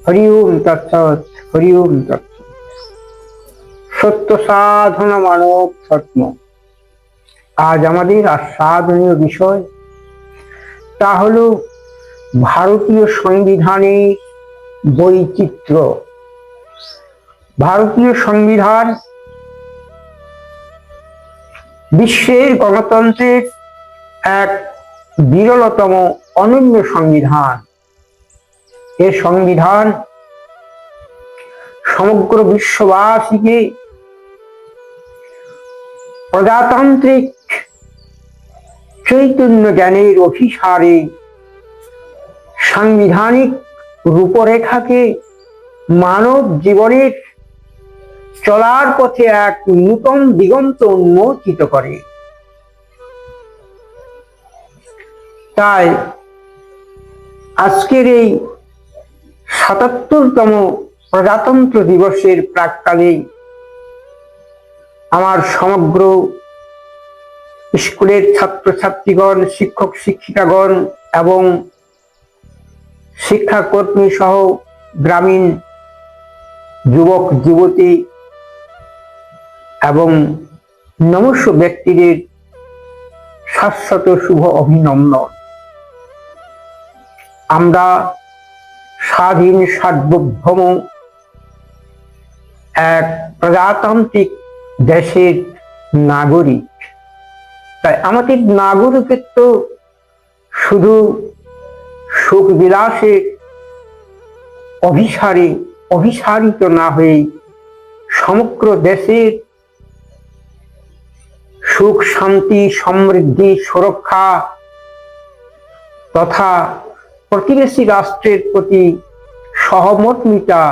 হরি ওম তৎসৎ। হরি ওম তৎসৎ। সত্য সাধনা মানব ধর্ম। আজ আমাদের আস্বাদনীয় বিষয়, তা হল ভারতীয় সংবিধানের বৈচিত্র্য। ভারতীয় সংবিধান বিশ্বের গণতন্ত্রের এক বিরলতম অনন্য সংবিধান। এ সংবিধান সমগ্র বিশ্ববাসীকে প্রজাতান্ত্রিক চৈতন্য জ্ঞানের অভিসারে সাংবিধানিক রূপরেখাকে মানব জীবনের চলার পথে এক নূতন দিগন্ত উন্মোচিত করে। তাই আজকের এই ৭৭তম প্রজাতন্ত্র দিবসের প্রাক্কালে আমার সমগ্র স্কুলের ছাত্রছাত্রীগণ, শিক্ষক শিক্ষিকাগণ এবং শিক্ষাকর্মী সহ গ্রামীণ যুবক যুবতী এবং নমস্য ব্যক্তিদের শাশ্বত শুভ অভিনন্দন। আমরা স্বাধীন সার্বভৌম এক প্রজাতান্ত্রিক দেশের নাগরিক। তাই আমাদের নাগরিকত্ব শুধু সুখ বিলাসের অভিসারে অভিসারিত না হয়ে সমগ্র দেশের সুখ শান্তি সমৃদ্ধি সুরক্ষা তথা প্রতিবেশী রাষ্ট্রের প্রতি সহমর্মিতা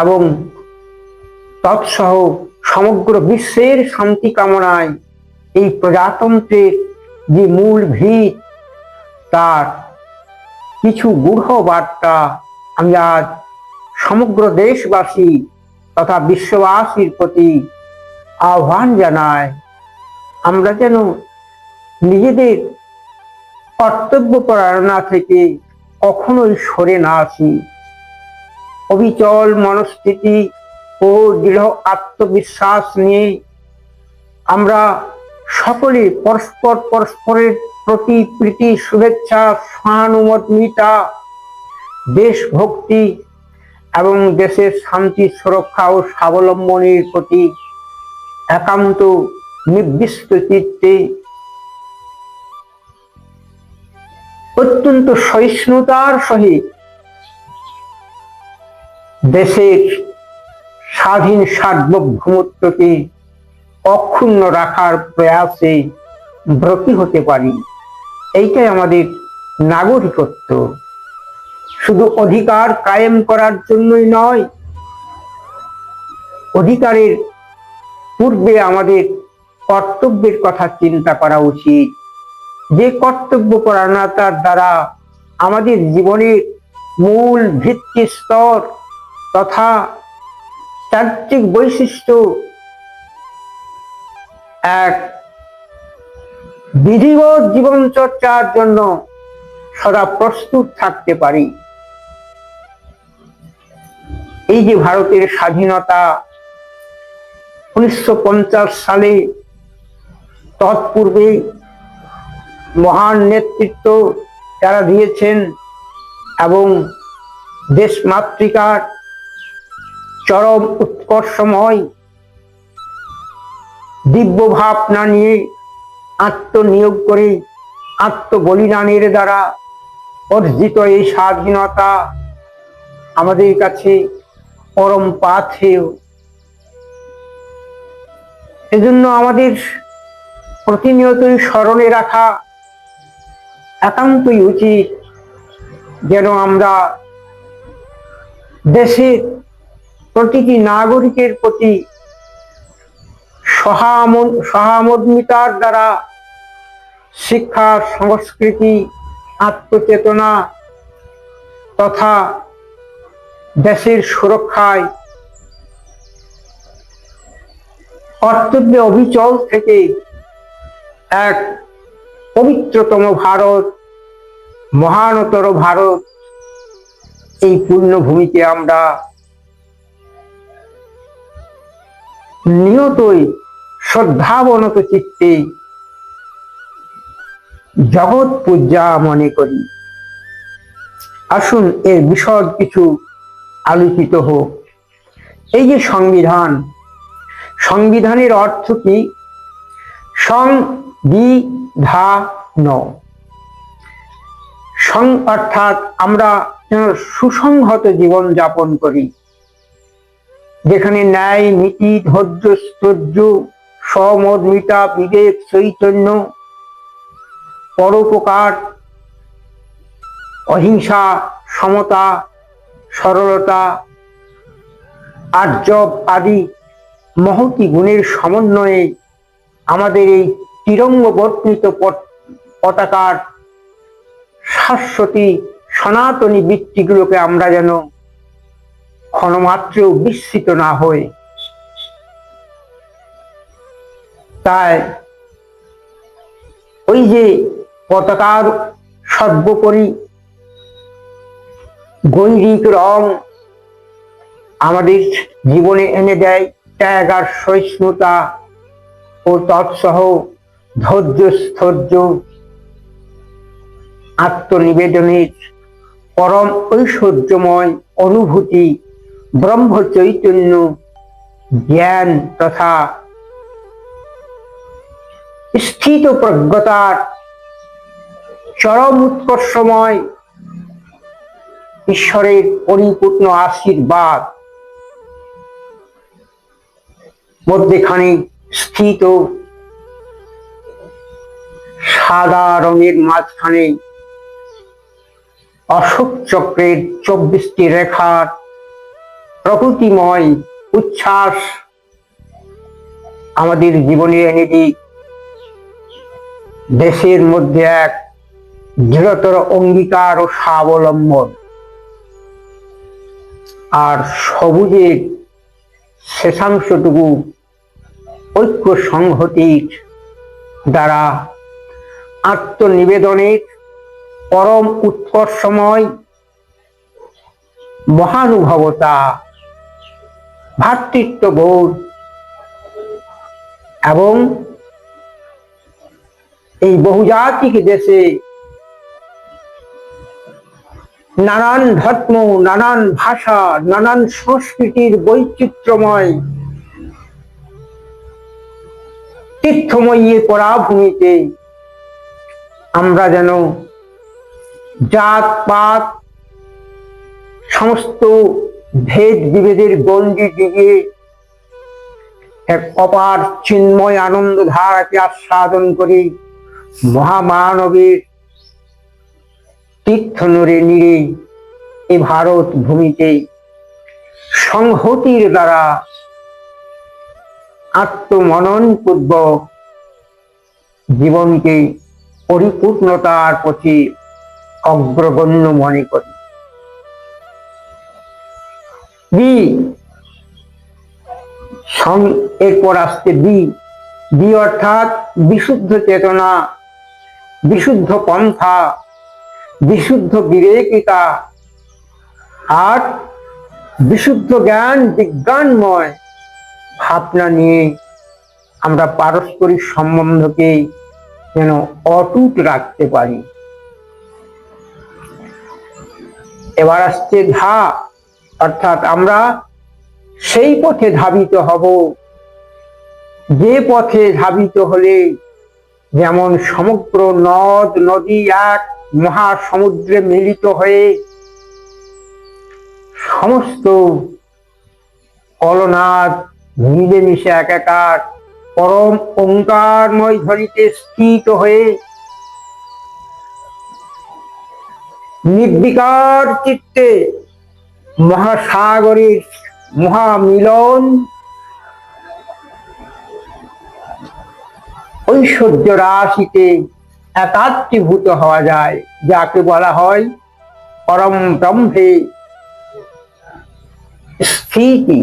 এবং তৎসহ সমগ্র বিশ্বের শান্তি কামনায় এই প্রজাতন্ত্রের যে মূল ভিত, তার কিছু গূঢ় বার্তা আমি আজ সমগ্র দেশবাসী তথা বিশ্ববাসীর প্রতি আহ্বান জানাই। আমরা যেন নিজেদের কর্তব্য পরায়ণতা থেকে কখনোই সরে না আসি। অবিচল মনস্থিতি ও দৃঢ় আত্মবিশ্বাস নিয়ে আমরা সকলে পরস্পরের প্রতি প্রীতি শুভেচ্ছা সহানুভূতিতা দেশভক্তি এবং দেশের শান্তি সুরক্ষা ও স্বাবলম্বনের প্রতি একান্ত নির্দিষ্ট চিত্তে অত্যন্ত সহিষ্ণুতার সহিত দেশের স্বাধীন সার্বভৌমত্বকে অক্ষুণ্ণ রাখার প্রয়াসে ব্রতী হতে পারি। এইটাই আমাদের নাগরিকত্ব। শুধু অধিকার কায়েম করার জন্যই নয়, অধিকারের পূর্বে আমাদের কর্তব্যের কথা চিন্তা করা উচিত। যে কর্তব্য পরায়ণতার দ্বারা আমাদের জীবনের মূল ভিত্তি স্তর তথা চারিত্রিক বৈশিষ্ট্য এক বিধিবৎ জীবন চর্চার জন্য সদা প্রস্তুত থাকতে পারি। এই যে ভারতের স্বাধীনতা 1950 সালে, তৎপূর্বে মহান নেতৃত্ব যারা দিয়েছেন এবং দেশমাতৃকার চরম উৎকর্ষময় দিব্য ভাবনা নিয়ে আত্মনিয়োগ করে আত্মবলিদানের দ্বারা অর্জিত এই স্বাধীনতা আমাদের কাছে পরম পাথেয়। এজন্য আমাদের প্রতিনিয়তই স্মরণে রাখা একান্তই উচিত যেন আমরা দেশের প্রতিটি নাগরিকের প্রতি সহামর্মিতার দ্বারা শিক্ষা সংস্কৃতি আত্মচেতনা তথা দেশের সুরক্ষায় কর্তব্যে অবিচল থেকে এক পবিত্রতম ভারত, মহানতর ভারত এই পুণ্যভূমিতে আমরা নিয়তই শ্রদ্ধাবনত চিত্তে জগৎ পূজা মনে করি। আসুন এর বিশদ কিছু আলোচিত হোক। এই যে সংবিধান, সংবিধানের অর্থ কি? সংবিধান, অর্থাৎ আমরা যেন সুসংহত জীবন যাপন করি, যেখানে ন্যায়, নীতি, ধৈর্য, স্থৈর্য, সমর্মিতা, বিবেক, চৈতন্য, পরোপকার, অহিংসা, সমতা, সরলতা, আর্জব আদি মহতি গুণের সমন্বয়ে আমাদের এই তিরঙ্গ বর্ণিত পতাকার শাশ্বতী সনাতনী বৃত্তিগুলোকে আমরা যেন ক্ষণমাত্রেও বিস্মৃত না হই। তাই ওই যে পতাকার সর্বোপরি গৈরিক রং আমাদের জীবনে এনে দেয় ত্যাগ আর সহিষ্ণুতা ও তৎসহ ধৈর্য, স্থৈর্য, আত্মনিবেদনের পরম ঐশ্বর্যময় অনুভূতি, ব্রহ্ম চৈতন্য, জ্ঞান তথা স্থিত প্রজ্ঞতার চরম উৎকর্ষময় ঈশ্বরের পরিপূর্ণ আশীর্বাদ মধ্যেখানে স্থিত সাদা রঙের মাঝখানে অশোক চক্রের 24টি রেখার প্রকৃতিময় উচ্ছ্বাস আমাদের জীবনে এনে দিক দেশের মধ্যে এক দৃঢ়তর অঙ্গীকার ও স্বাবলম্বন। আর সবুজের শেষাংশটুকু ঐক্য সংহতির দ্বারা আত্মনিবেদনের পরম উৎকর্ষময় মহানুভবতা, ভ্রাতৃত্ববোধ এবং এই বহুজাতিক দেশে নানান ধর্ম, নানান ভাষা, নানান সংস্কৃতির বৈচিত্র্যময় তীর্থময়ী পরাভূমিতে আমরা যেন জাত পাত সমস্ত ভেদ বিভেদের গণ্ডি ডিঙিয়ে এক অপার চিন্ময় আনন্দ ধারাকে আস্বাদন করি মহামানবের তীর্থনরে নিরে এই ভারত ভূমিতে সংহতির দ্বারা আত্মমনন পূর্বক জীবনকে পরিপূর্ণতার প্রতি অগ্রগণ্য মনে করি। এরপর আসছে বি অর্থাৎ বিশুদ্ধ চেতনা, বিশুদ্ধ পন্থা, বিশুদ্ধ বিবেকিতা আর বিশুদ্ধ জ্ঞান বিজ্ঞানময় ভাবনা নিয়ে আমরা পারস্পরিক সম্বন্ধকে যেন অটুট রাখতে পারি। এবার আসছে ধা অর্থাৎ আমরা সেই পথে ধাবিত হব যে পথে ধাবিত হলে যেমন সমগ্র নদ নদী এক মহাসমুদ্রে মিলিত হয়ে সমস্ত কলনাদ মিলেমিশে একাকার পরম ওঙ্কারময় ধ্বনিতে স্থিত হয়ে নির্বিকার চিত্তে মহাসাগরের মহামিলন ঐশ্বর্য রাশিতে একাত্মীভূত হওয়া যায়, যাকে বলা হয় পরম ব্রহ্মে স্থিতি,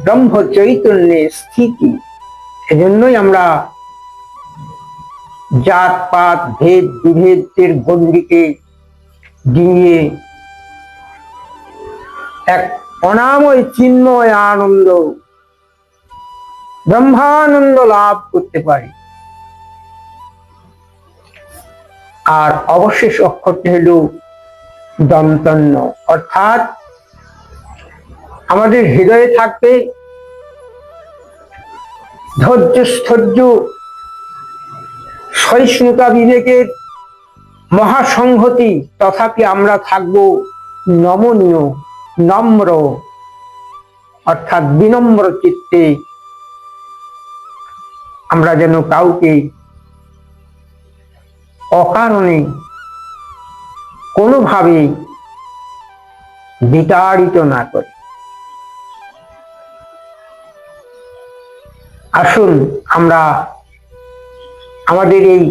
ব্রহ্ম চৈতন্যে স্থিতি। সেজন্যই আমরা জাত পাত ভেদ বিভেদের গণ্ডিকে ডিঙিয়ে এক অনাময় চিন্ময় আনন্দ, ব্রহ্মানন্দ লাভ করতে পারি। আর অবশেষ অক্ষরটি হল দন্তন্য, অর্থাৎ আমাদের হৃদয়ে থাকবে ধৈর্য, স্থৈর্য, সহিষ্ণুতা, বিবেকের মহাসংহতি, তথাপি আমরা থাকব নমনীয়, নম্র, অর্থাৎ বিনম্র চিত্তে। আমরা যেন কাউকে অকারণে কোনোভাবে বিতাড়িত না করি। আসুন আমরা আমাদের এই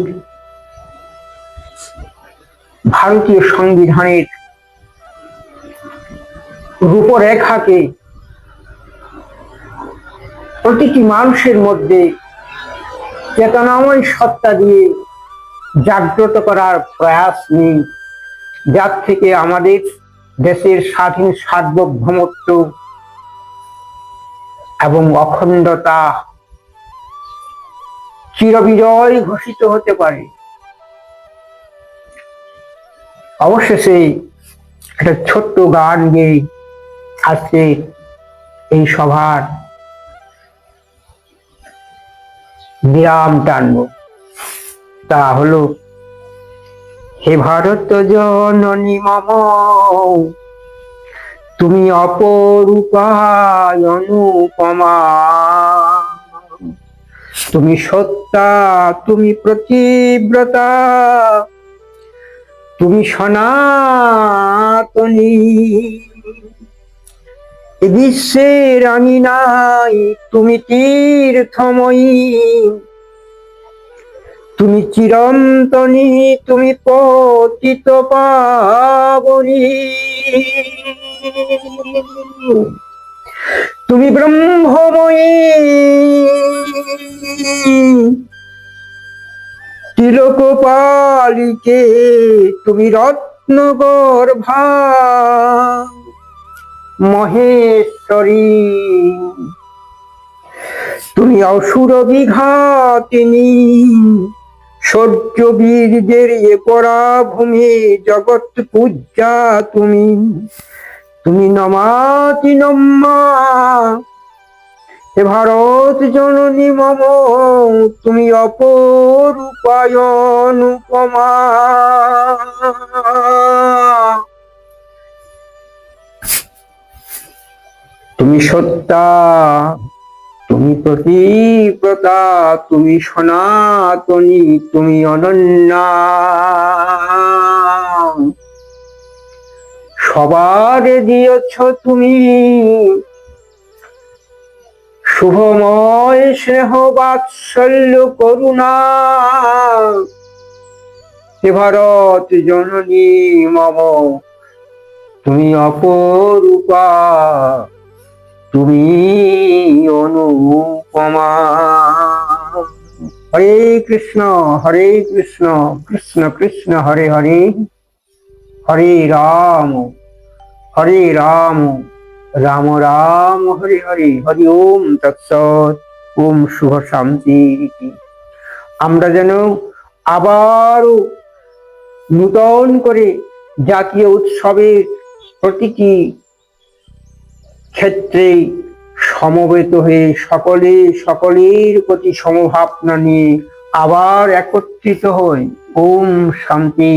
ভারতীয় সংবিধানের রূপরেখাকে প্রতিটি মানুষের মধ্যে চেতনাময় সত্তা দিয়ে জাগ্রত করার প্রয়াস নেই, যার থেকে আমাদের দেশের স্বাধীন সার্বভৌমত্ব এবং অখণ্ডতা চিরবিজয় ঘোষিত হতে পারে। অবশেষে একটা ছোট্ট গান গেয়ে আজকে এই সভার বিরাম টানব। তা হলো, হে ভারত জননী মম, তুমি অপরূপা অনুপমা, তুমি সত্যা, তুমি প্রতিব্রতা, তুমি সনাতনী, এ বিশ্বের আঙিনায় তুমি তীর্থময়ী, তুমি চিরন্তনী, তুমি পতিত পাবনী, তুমি ব্রহ্মময়ী, তিলকপালিকে, তুমি রত্নগর্ভা মহেশ্বরী, তুমি অসুর বিঘাতিনী, সূর্য বীর্যের এ পরাভূমি জগৎ পূজা তুমি, তুমি নমাতি নম্মা, হে ভারত জননী মম, তুমি অপরূপায় অনুপমা। তুমি সত্যা, তুমি প্রতিব্রতা, তুমি সনাতনী, তুমি অনন্যা, সবার দিয়েছ তুমি শুভময় স্নেহ বাৎসল্য করুণা, হে ভারত জননী মম, তুমি অপরূপা, তুমি অনুপমা। হরে কৃষ্ণ কৃষ্ণ কৃষ্ণ হরে হরে, হরে রাম রাম রাম হরে হরে, হরি ওম তৎসৎ। ওম শুভ শান্তি। আমরা যেন আবারও নূতন করে জাতীয় উৎসবের প্রতিটি ক্ষেত্রে সমবেত হয়ে সকলের প্রতি সমভাবনা নিয়ে আবার একত্রিত হই। ওম শান্তি।